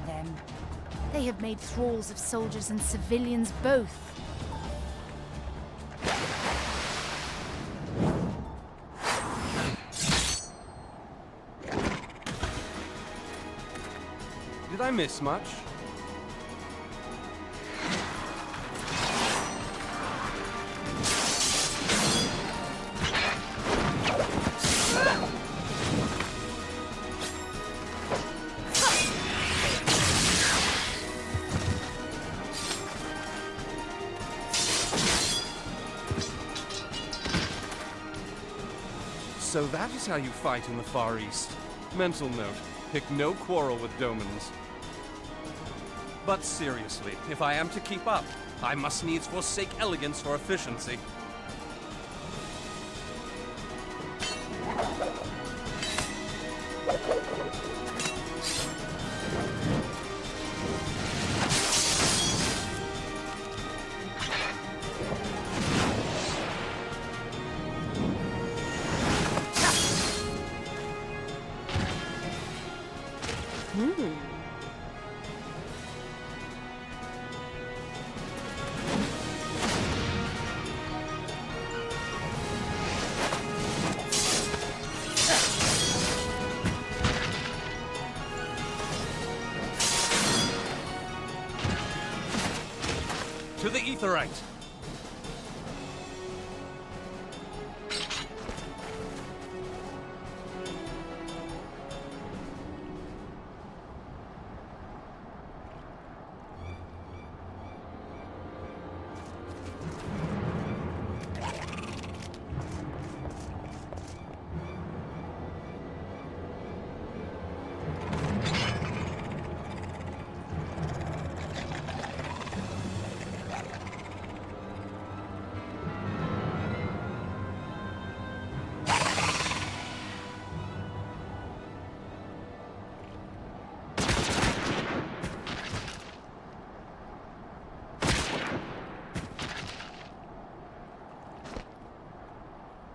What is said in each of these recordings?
them. They have made thralls of soldiers and civilians both. Did I miss much? So that is how you fight in the Far East. Mental note, pick no quarrel with Domans. But seriously, if I am to keep up, I must needs forsake elegance for efficiency. To the Aetheryte!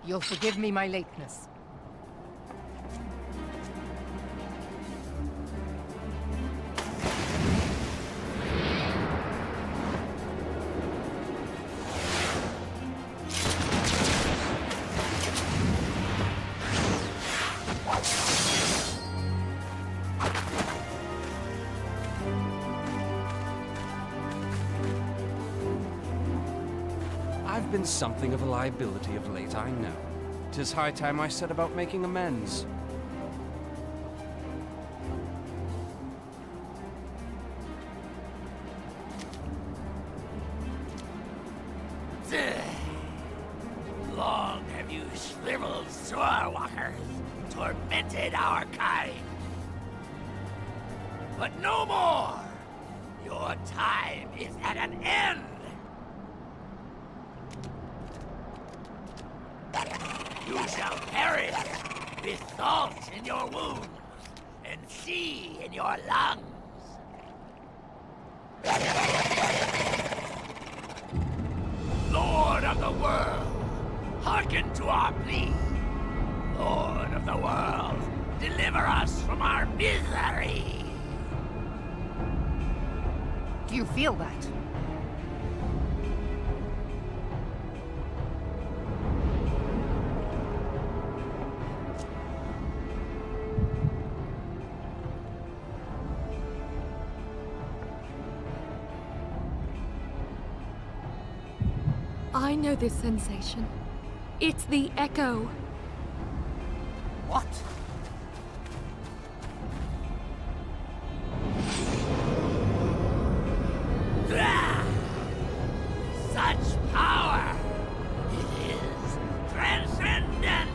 You'll forgive me my lateness. I've been something of a liability of late, I know. 'Tis high time I set about making amends. Long have you shriveled swordwalkers tormented our kind. But no more! Your time is at an end! You shall perish with salt in your wounds and sea in your lungs. Lord of the world, hearken to our plea. Lord of the world, deliver us from our misery. Do you feel that? I know this sensation. It's the echo. What? Such power! It is transcendent!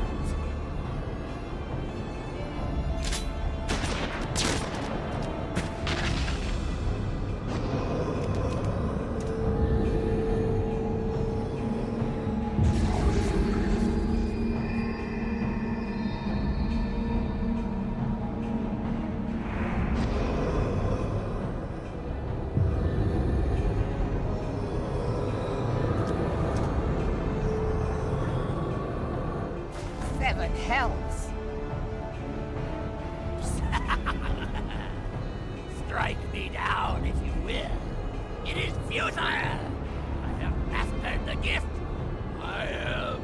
Seven hells! Strike me down if you will. It is futile. I have mastered the gift. I am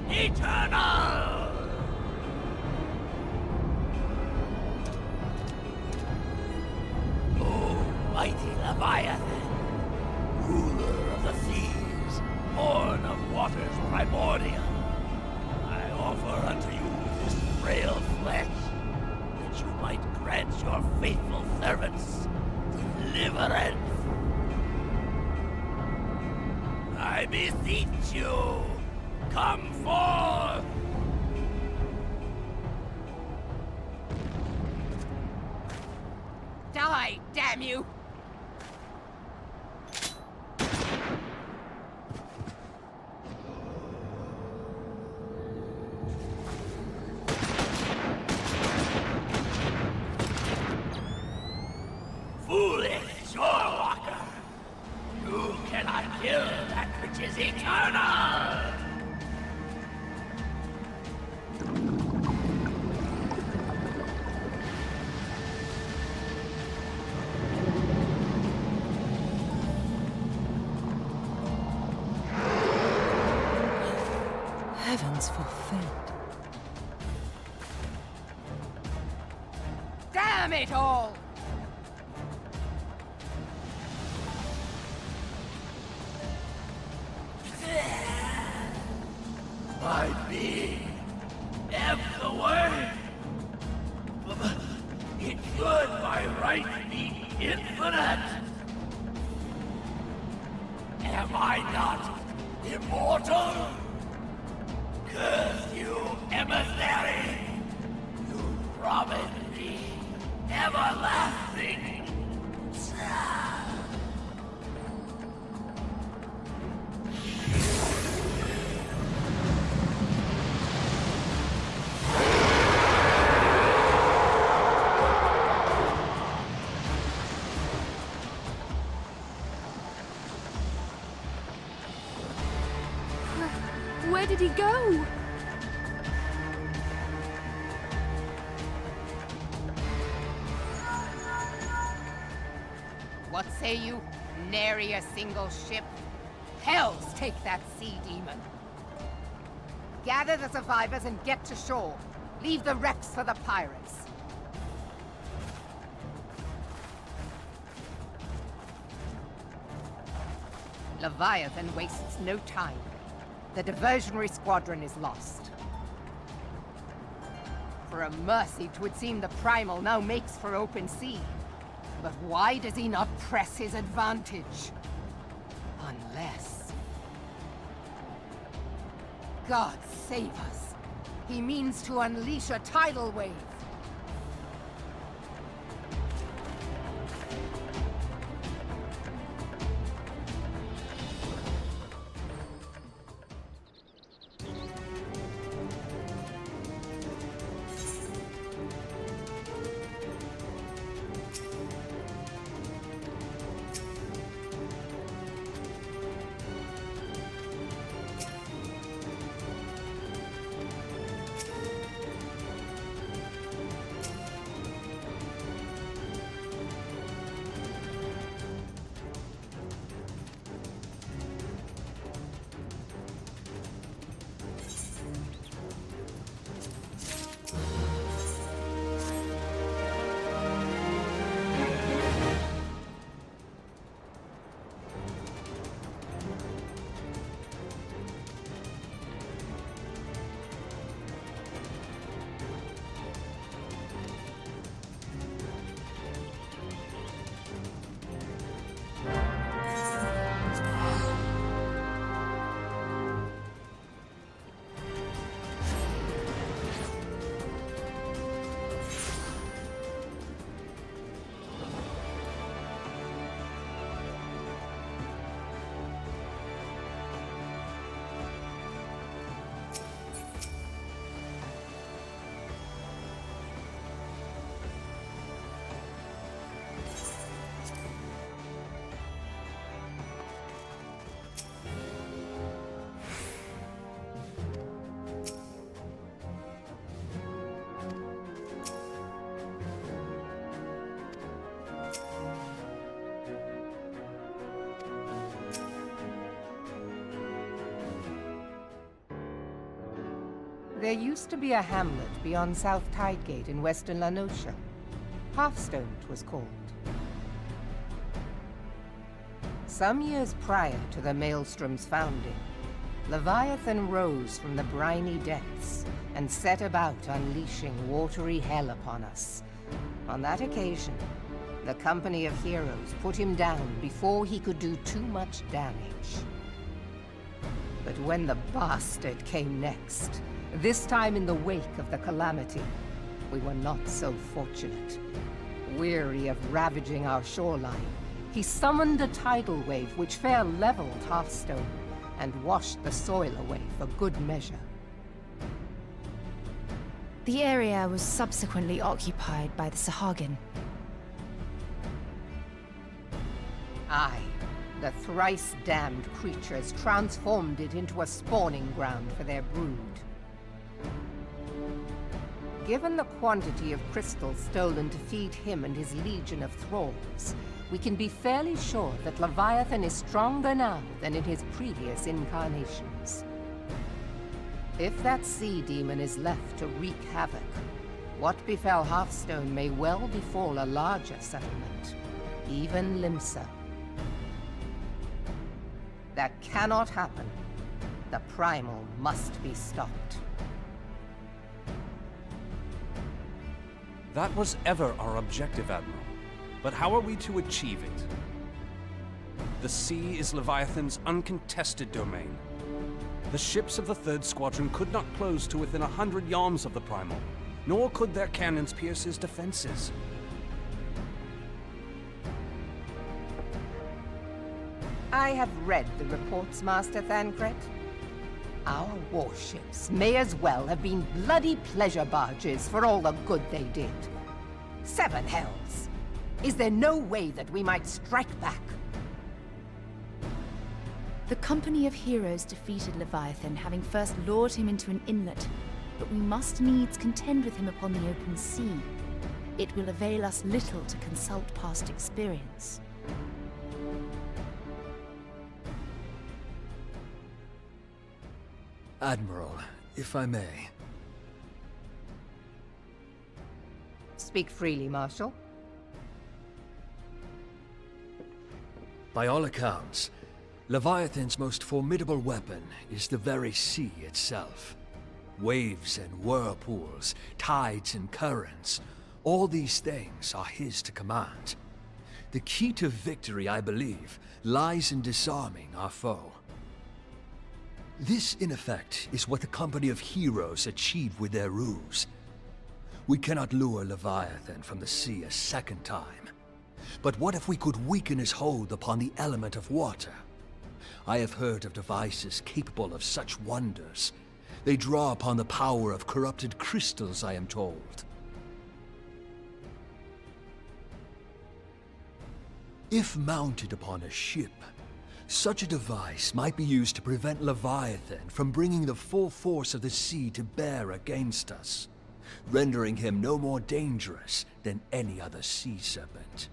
eternal. Oh, mighty Leviathan, ruler of the seas, born of waters primordial, I offer unto you this frail flesh, that you might grant your faithful servants deliverance. I beseech you, come forth! Die, damn you! Foolish shorewalker! You cannot kill that which is eternal! Heavens forfend. Damn it all! My being ebbs away. It should by right be infinite. Am I not immortal? Curse you, emissary! You promised me everlasting. Where did he go? What say you? Nary a single ship? Hells take that sea demon! Gather the survivors and get to shore. Leave the wrecks for the pirates. Leviathan wastes no time. The diversionary squadron is lost. For a mercy, 'twould seem the Primal now makes for open sea. But why does he not press his advantage? Unless... God save us. He means to unleash a tidal wave. There used to be a hamlet beyond South Tidegate in western Lanosha. Hearthstone, it was called. Some years prior to the Maelstrom's founding, Leviathan rose from the briny depths and set about unleashing watery hell upon us. On that occasion, the Company of Heroes put him down before he could do too much damage. But when the bastard came next, this time in the wake of the calamity, we were not so fortunate. Weary of ravaging our shoreline, he summoned a tidal wave which fair leveled Hearthstone and washed the soil away for good measure. The area was subsequently occupied by the Sahagin. Aye, the thrice-damned creatures transformed it into a spawning ground for their brood. Given the quantity of crystals stolen to feed him and his legion of thralls, we can be fairly sure that Leviathan is stronger now than in his previous incarnations. If that sea demon is left to wreak havoc, what befell Hearthstone may well befall a larger settlement, even Limsa. That cannot happen. The Primal must be stopped. That was ever our objective, Admiral. But how are we to achieve it? The sea is Leviathan's uncontested domain. The ships of the 3rd Squadron could not close to within 100 yards of the Primal, nor could their cannons pierce his defenses. I have read the reports, Master Thancred. Our warships may as well have been bloody pleasure barges for all the good they did. 7 hells! Is there no way that we might strike back? The Company of Heroes defeated Leviathan, having first lured him into an inlet, but we must needs contend with him upon the open sea. It will avail us little to consult past experience. Admiral, if I may. Speak freely, Marshal. By all accounts, Leviathan's most formidable weapon is the very sea itself. Waves and whirlpools, tides and currents, all these things are his to command. The key to victory, I believe, lies in disarming our foe. This, in effect, is what the Company of Heroes achieved with their ruse. We cannot lure Leviathan from the sea a second time. But what if we could weaken his hold upon the element of water? I have heard of devices capable of such wonders. They draw upon the power of corrupted crystals, I am told. If mounted upon a ship, such a device might be used to prevent Leviathan from bringing the full force of the sea to bear against us, rendering him no more dangerous than any other sea serpent.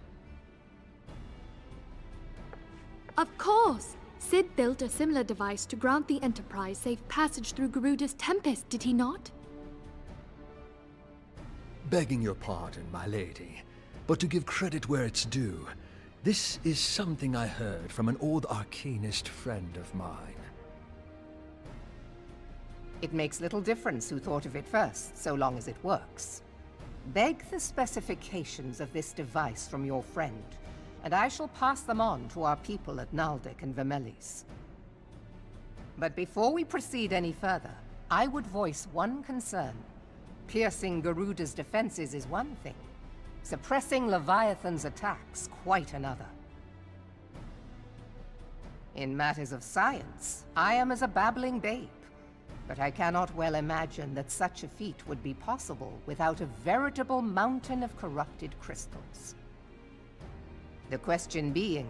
Of course! Sid built a similar device to grant the Enterprise safe passage through Garuda's Tempest, did he not? Begging your pardon, my lady, but to give credit where it's due, this is something I heard from an old arcanist friend of mine. It makes little difference who thought of it first, so long as it works. Beg the specifications of this device from your friend, and I shall pass them on to our people at Naldic and Vermelis. But before we proceed any further, I would voice one concern. Piercing Garuda's defenses is one thing. Suppressing Leviathan's attacks, quite another. In matters of science, I am as a babbling babe, but I cannot well imagine that such a feat would be possible without a veritable mountain of corrupted crystals. The question being,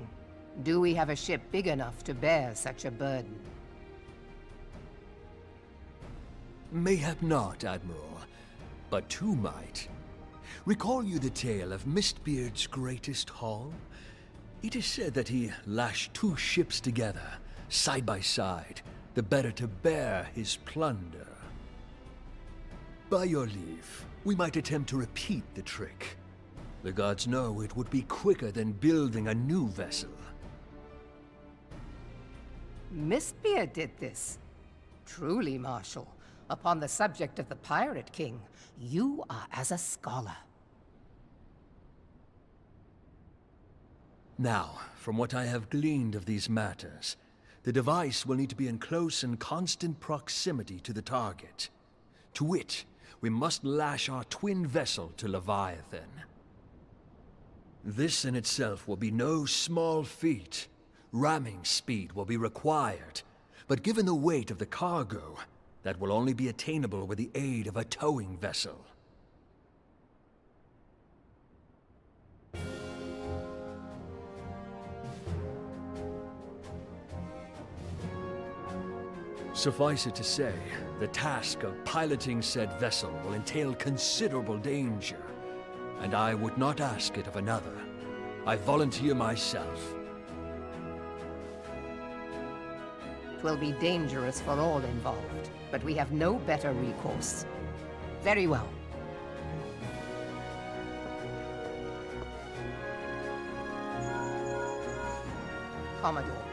do we have a ship big enough to bear such a burden? Mayhap not, Admiral, but two might. Recall you the tale of Mistbeard's greatest haul? It is said that he lashed 2 ships together, side by side, the better to bear his plunder. By your leave, we might attempt to repeat the trick. The gods know it would be quicker than building a new vessel. Mistbeard did this. Truly, Marshal, upon the subject of the Pirate King, you are as a scholar. Now, from what I have gleaned of these matters, the device will need to be in close and constant proximity to the target. To wit, we must lash our twin vessel to Leviathan. This in itself will be no small feat. Ramming speed will be required, but given the weight of the cargo, that will only be attainable with the aid of a towing vessel. Suffice it to say, the task of piloting said vessel will entail considerable danger, and I would not ask it of another. I volunteer myself. 'Twill be dangerous for all involved, but we have no better recourse. Very well. Commodore,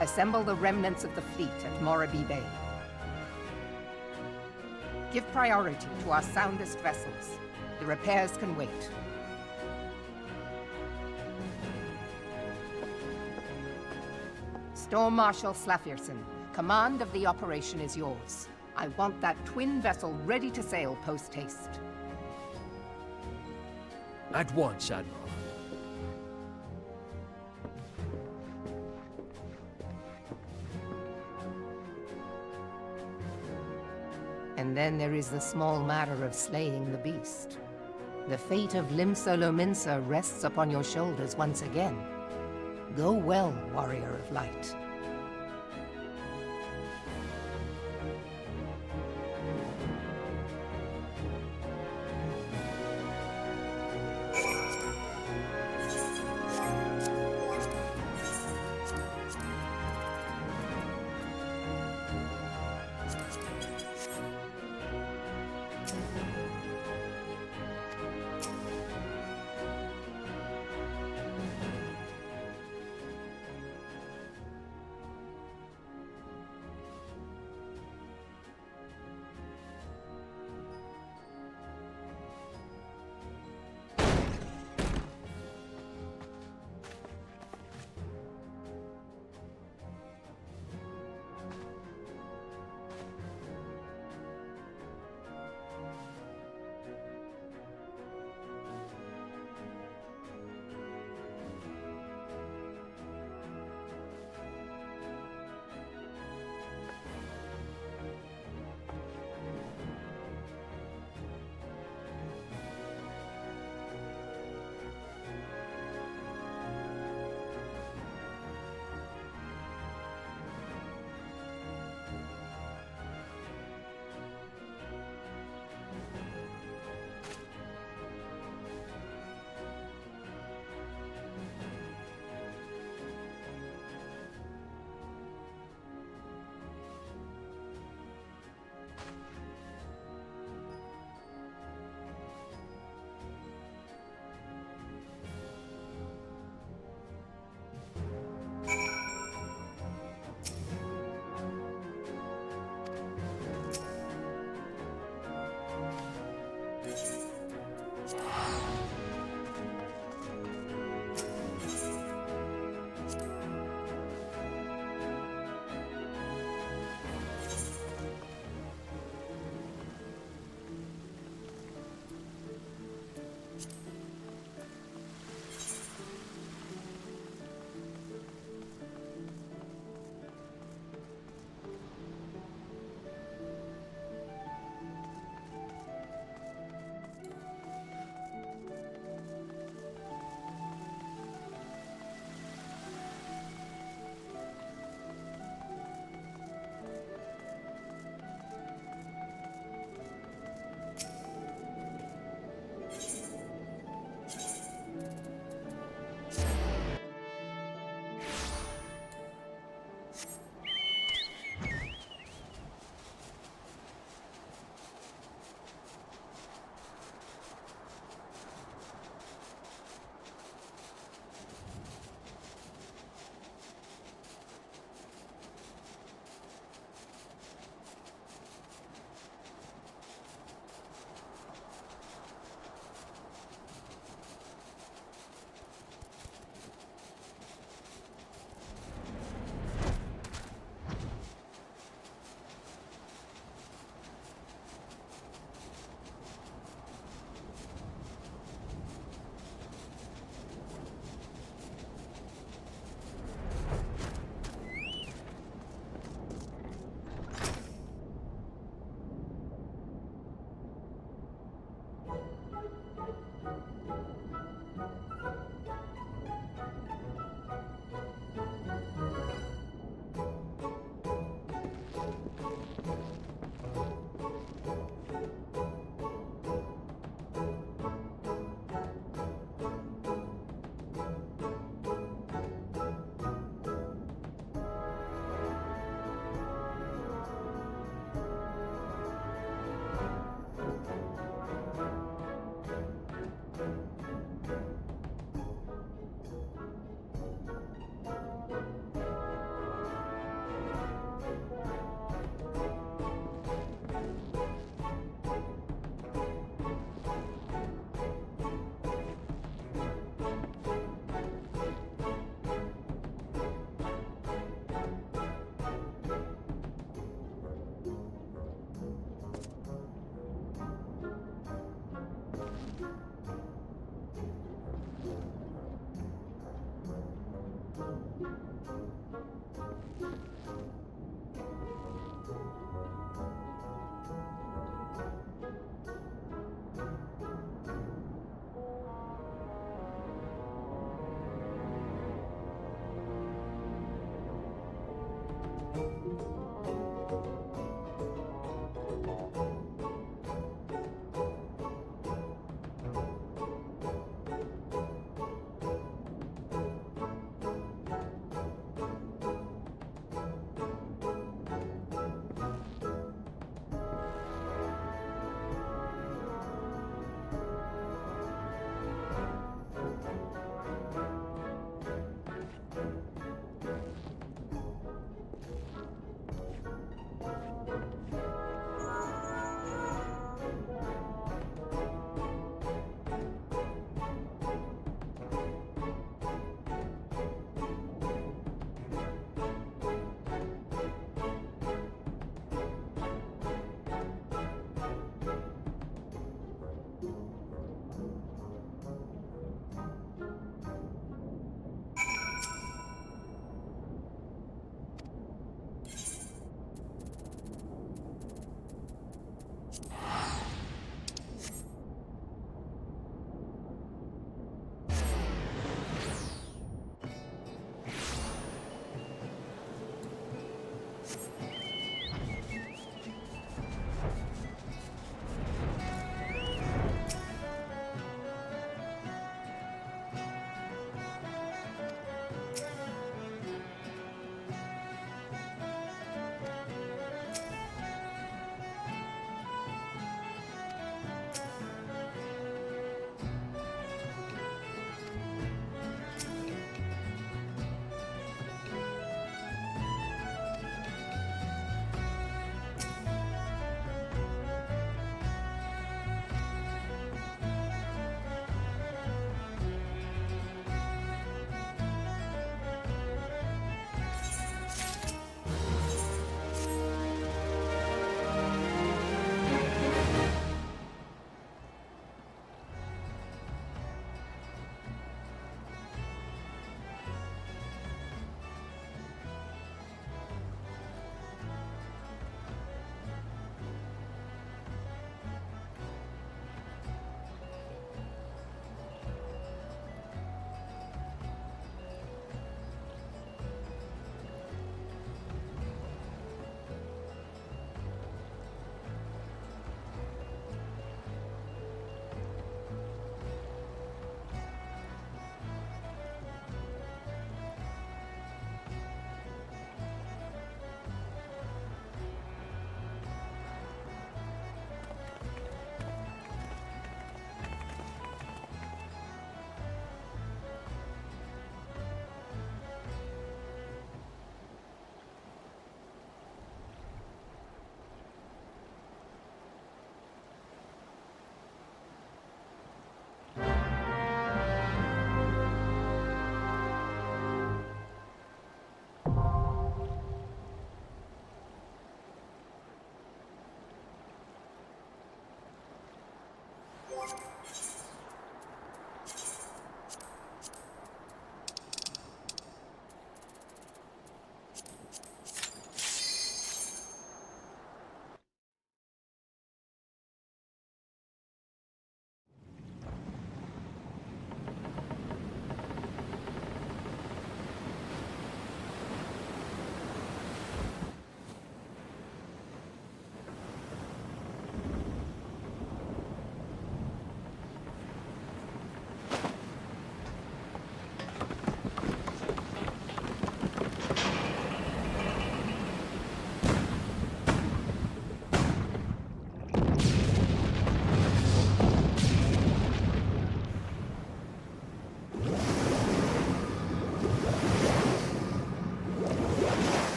assemble the remnants of the fleet at Morabee Bay. Give priority to our soundest vessels. The repairs can wait. Storm Marshal Slafierson, command of the operation is yours. I want that twin vessel ready to sail post-haste. At once, Admiral. And then there is the small matter of slaying the beast. The fate of Limsa Lominsa rests upon your shoulders once again. Go well, Warrior of Light.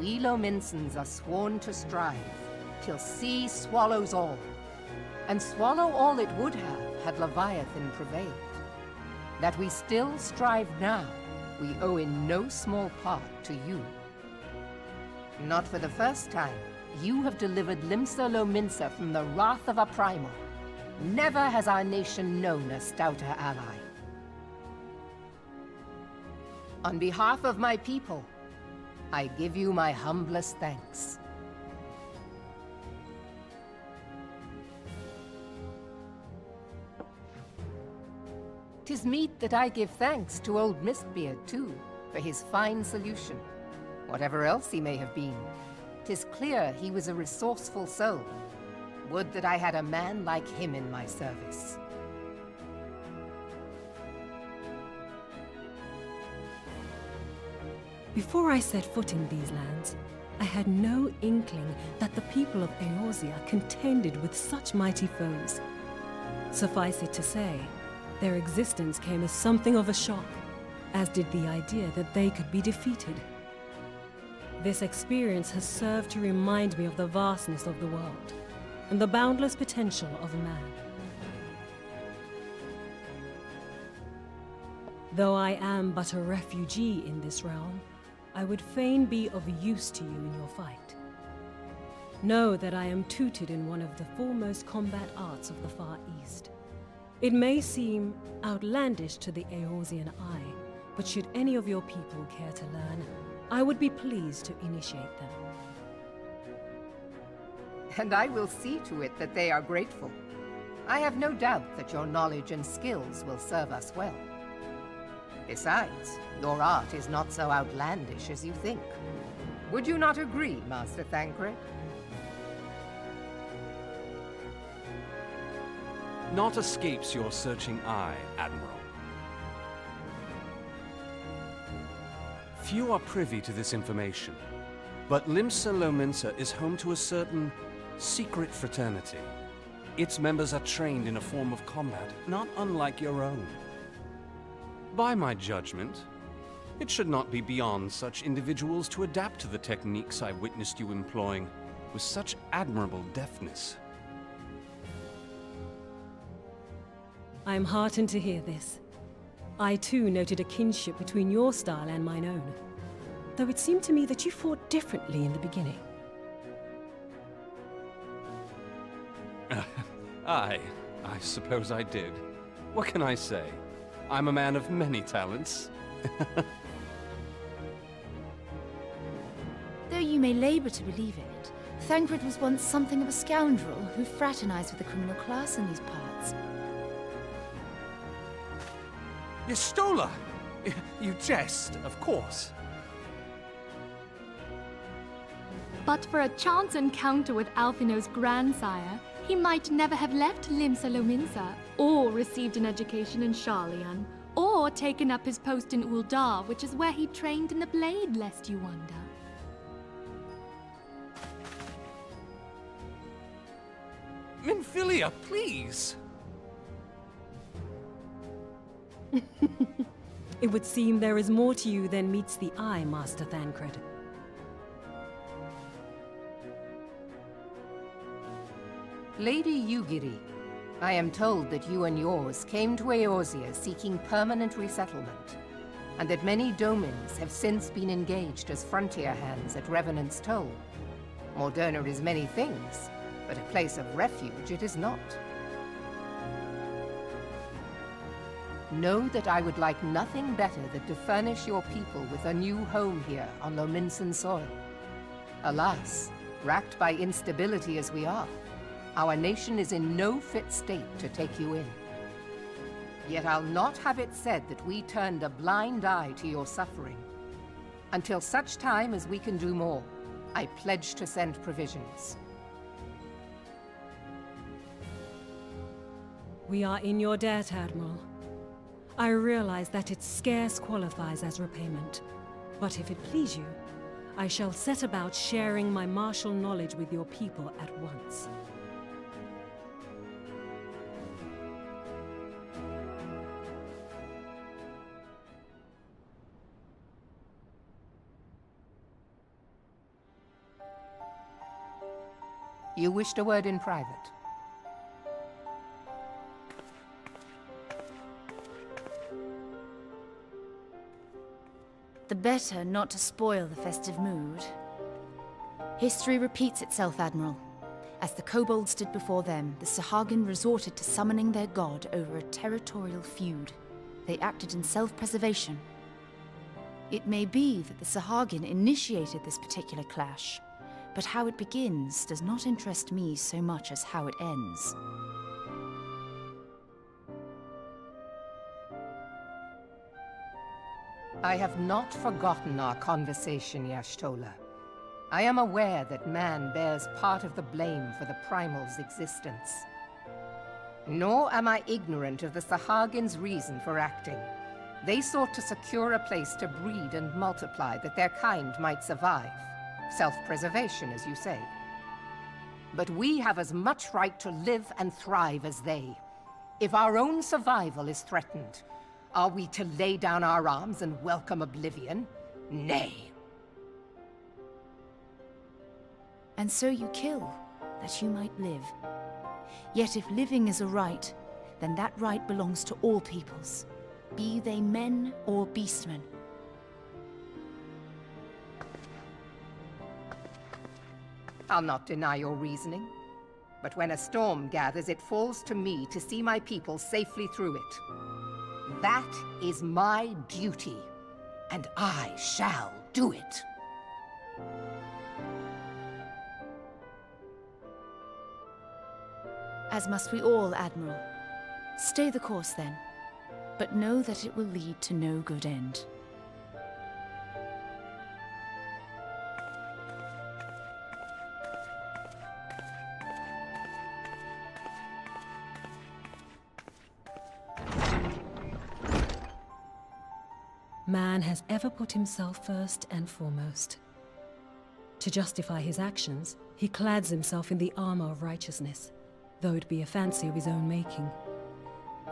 we Lominsons are sworn to strive, till sea swallows all, and swallow all it would have had Leviathan prevailed. That we still strive now, we owe in no small part to you. Not for the first time, you have delivered Limsa Lominsa from the wrath of a primal. Never has our nation known a stouter ally. On behalf of my people, I give you my humblest thanks. "'Tis meet that I give thanks to old Mistbeard, too, for his fine solution. Whatever else he may have been, 'tis clear he was a resourceful soul. Would that I had a man like him in my service." Before I set foot in these lands, I had no inkling that the people of Eorzea contended with such mighty foes. Suffice it to say, their existence came as something of a shock, as did the idea that they could be defeated. This experience has served to remind me of the vastness of the world, and the boundless potential of man. Though I am but a refugee in this realm, I would fain be of use to you in your fight. Know that I am tutored in one of the foremost combat arts of the Far East. It may seem outlandish to the Eorzean eye, but should any of your people care to learn, I would be pleased to initiate them. And I will see to it that they are grateful. I have no doubt that your knowledge and skills will serve us well. Besides, your art is not so outlandish as you think. Would you not agree, Master Thancred? Naught escapes your searching eye, Admiral. Few are privy to this information, but Limsa Lominsa is home to a certain secret fraternity. Its members are trained in a form of combat not unlike your own. By my judgment, it should not be beyond such individuals to adapt to the techniques I witnessed you employing with such admirable deftness. I am heartened to hear this. I too noted a kinship between your style and mine own, though it seemed to me that you fought differently in the beginning. I suppose I did. What can I say? I'm a man of many talents. Though you may labor to believe it, Thancred was once something of a scoundrel who fraternized with the criminal class in these parts. Yestola! You jest, of course. But for a chance encounter with Alphino's grandsire, he might never have left Limsa Lominsa, or received an education in Sharlayan, or taken up his post in Uldar, which is where he trained in the blade, lest you wonder. Minfilia, please! It would seem there is more to you than meets the eye, Master Thancred. Lady Yugiri, I am told that you and yours came to Eorzea seeking permanent resettlement, and that many domins have since been engaged as frontier hands at Revenant's Toll. Moderna is many things, but a place of refuge it is not. Know that I would like nothing better than to furnish your people with a new home here on Lominsan soil. Alas, racked by instability as we are, our nation is in no fit state to take you in. Yet I'll not have it said that we turned a blind eye to your suffering. Until such time as we can do more, I pledge to send provisions. We are in your debt, Admiral. I realize that it scarce qualifies as repayment, but if it please you, I shall set about sharing my martial knowledge with your people at once. You wished a word in private. The better not to spoil the festive mood. History repeats itself, Admiral. As the kobolds stood before them, the Sahagin resorted to summoning their god over a territorial feud. They acted in self-preservation. It may be that the Sahagin initiated this particular clash, but how it begins does not interest me so much as how it ends. I have not forgotten our conversation, Y'ashtola. I am aware that man bears part of the blame for the Primal's existence. Nor am I ignorant of the Sahagin's reason for acting. They sought to secure a place to breed and multiply that their kind might survive. Self-preservation, as you say. But we have as much right to live and thrive as they. If our own survival is threatened, are we to lay down our arms and welcome oblivion? Nay. And so you kill, that you might live. Yet if living is a right, then that right belongs to all peoples, be they men or beastmen. I'll not deny your reasoning. But when a storm gathers, it falls to me to see my people safely through it. That is my duty, and I shall do it. As must we all, Admiral. Stay the course, then. But know that it will lead to no good end. Man has ever put himself first and foremost. To justify his actions, he clads himself in the armor of righteousness, though it be a fancy of his own making.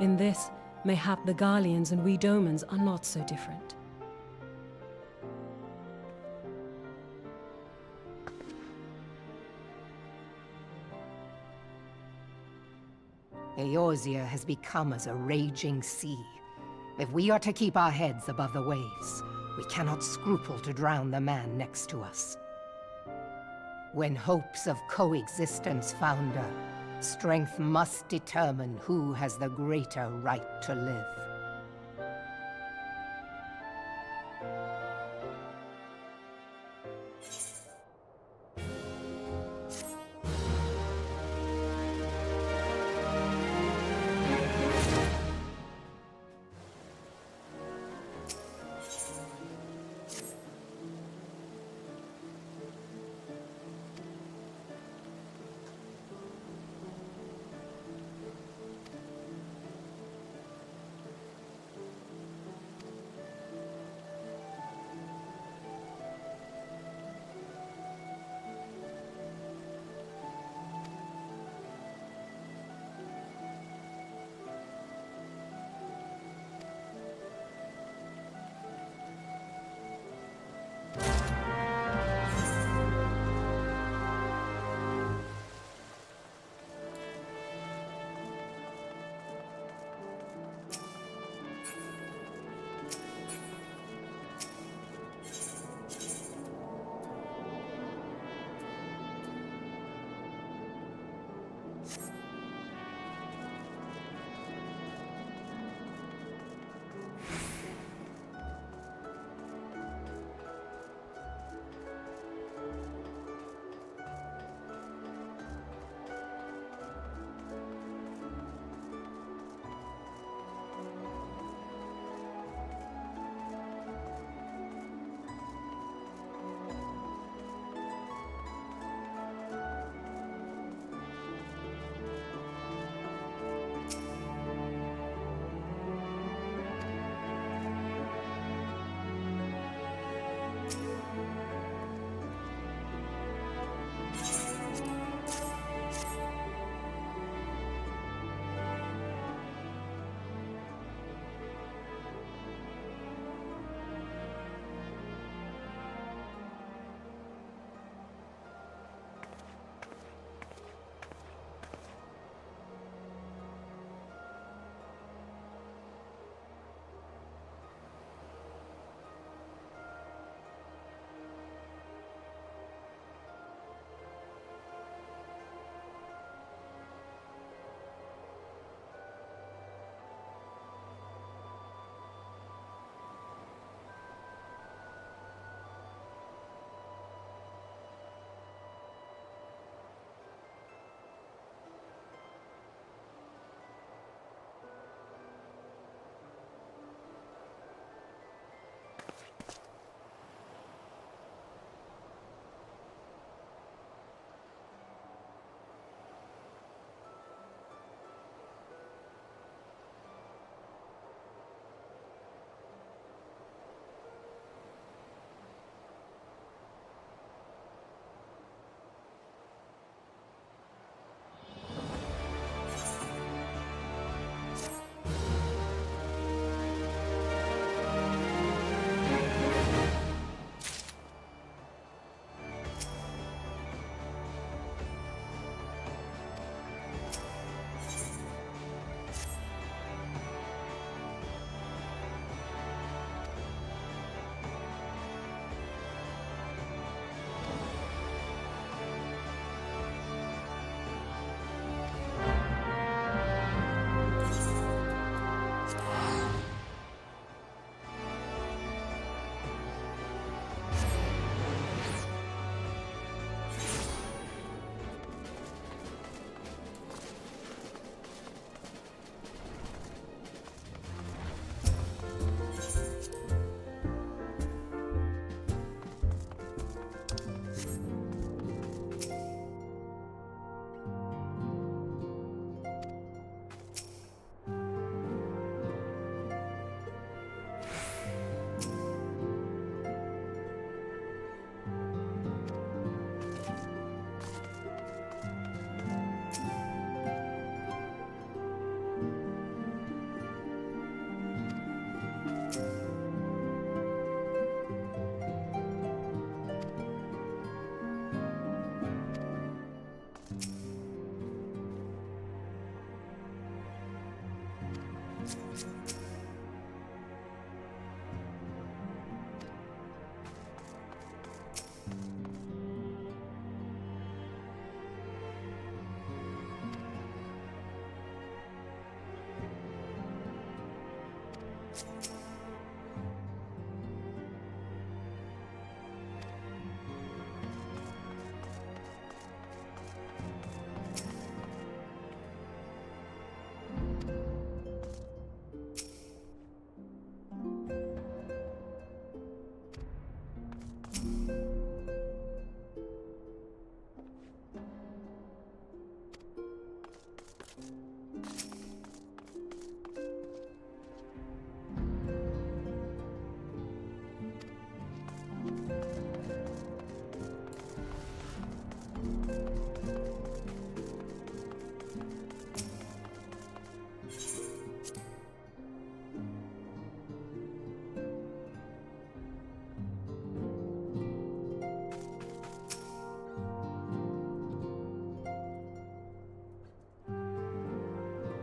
In this, mayhap the Garleans and we Domans are not so different. Eorzea has become as a raging sea. If we are to keep our heads above the waves, we cannot scruple to drown the man next to us. When hopes of coexistence founder, strength must determine who has the greater right to live.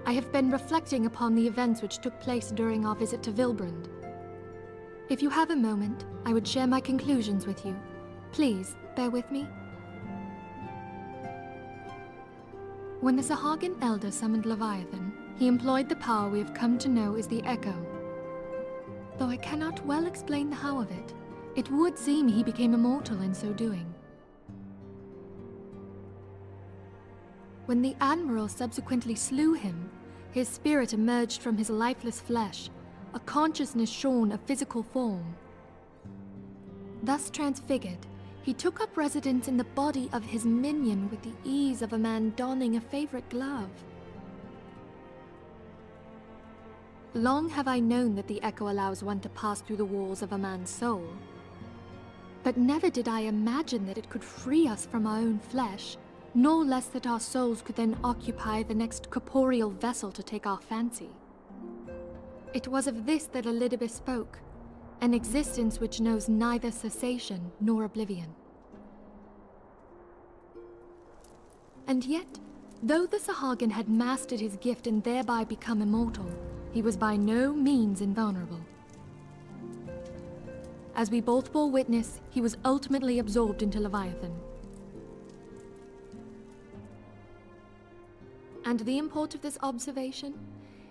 I have been reflecting upon the events which took place during our visit to Vilbrand. If you have a moment, I would share my conclusions with you. Please, bear with me. When the Sahagin Elder summoned Leviathan, he employed the power we have come to know as the Echo. Though I cannot well explain the how of it, it would seem he became immortal in so doing. When the Admiral subsequently slew him, his spirit emerged from his lifeless flesh, a consciousness shorn of physical form. Thus transfigured, he took up residence in the body of his minion with the ease of a man donning a favorite glove. Long have I known that the Echo allows one to pass through the walls of a man's soul. But never did I imagine that it could free us from our own flesh, nor less that our souls could then occupy the next corporeal vessel to take our fancy. It was of this that Elidibus spoke, an existence which knows neither cessation nor oblivion. And yet, though the Sahagin had mastered his gift and thereby become immortal, he was by no means invulnerable. As we both bore witness, he was ultimately absorbed into Leviathan. And the import of this observation?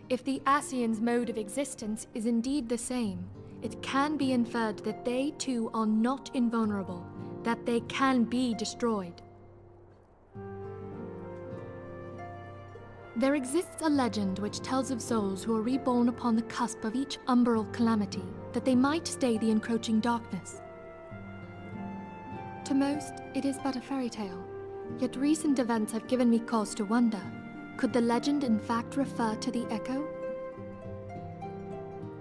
If the Asians' mode of existence is indeed the same, it can be inferred that they too are not invulnerable, that they can be destroyed. There exists a legend which tells of souls who are reborn upon the cusp of each umbral calamity, that they might stay the encroaching darkness. To most, it is but a fairy tale, yet recent events have given me cause to wonder. Could the legend in fact refer to the Echo?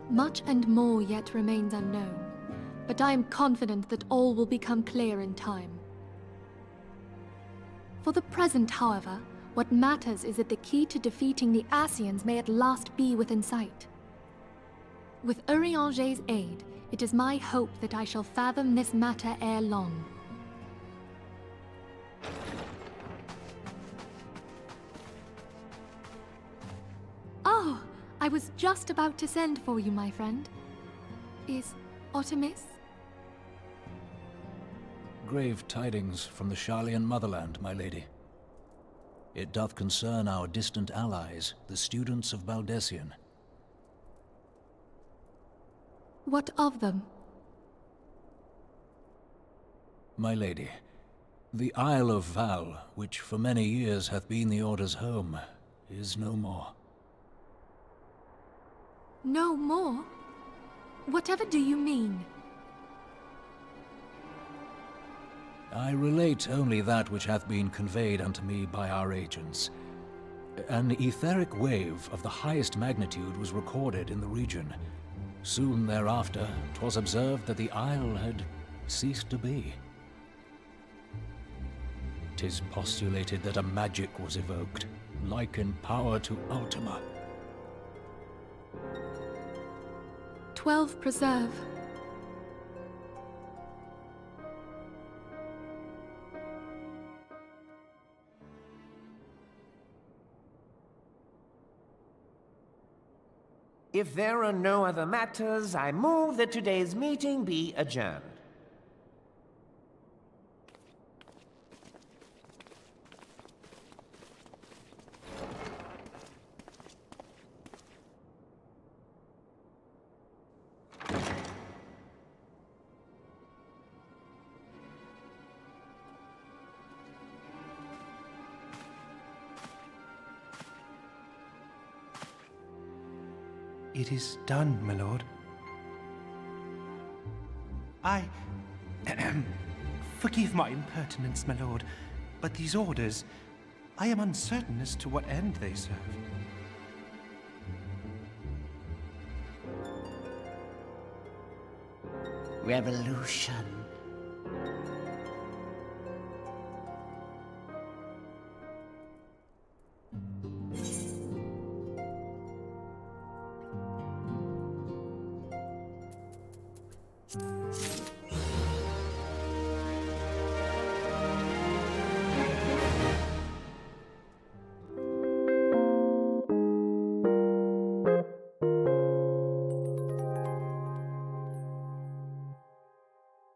Much and more yet remains unknown, but I am confident that all will become clear in time. For the present, however, what matters is that the key to defeating the Asians may at last be within sight. With Urianger's aid, it is my hope that I shall fathom this matter ere long. Oh, I was just about to send for you, my friend. Is Artemis? Grave tidings from the Sharlayan motherland, my lady. It doth concern our distant allies, the students of Baldessian. What of them? My lady, the Isle of Val, which for many years hath been the Order's home, is no more. No more? Whatever do you mean? I relate only that which hath been conveyed unto me by our agents. An etheric wave of the highest magnitude was recorded in the region. Soon thereafter, 'twas observed that the isle had ceased to be. 'Tis postulated that a magic was evoked, like in power to Ultima. 12 preserve. If there are no other matters, I move that today's meeting be adjourned. It is done, my lord. Forgive my impertinence, my lord, but these orders, I am uncertain as to what end they serve. Revolution.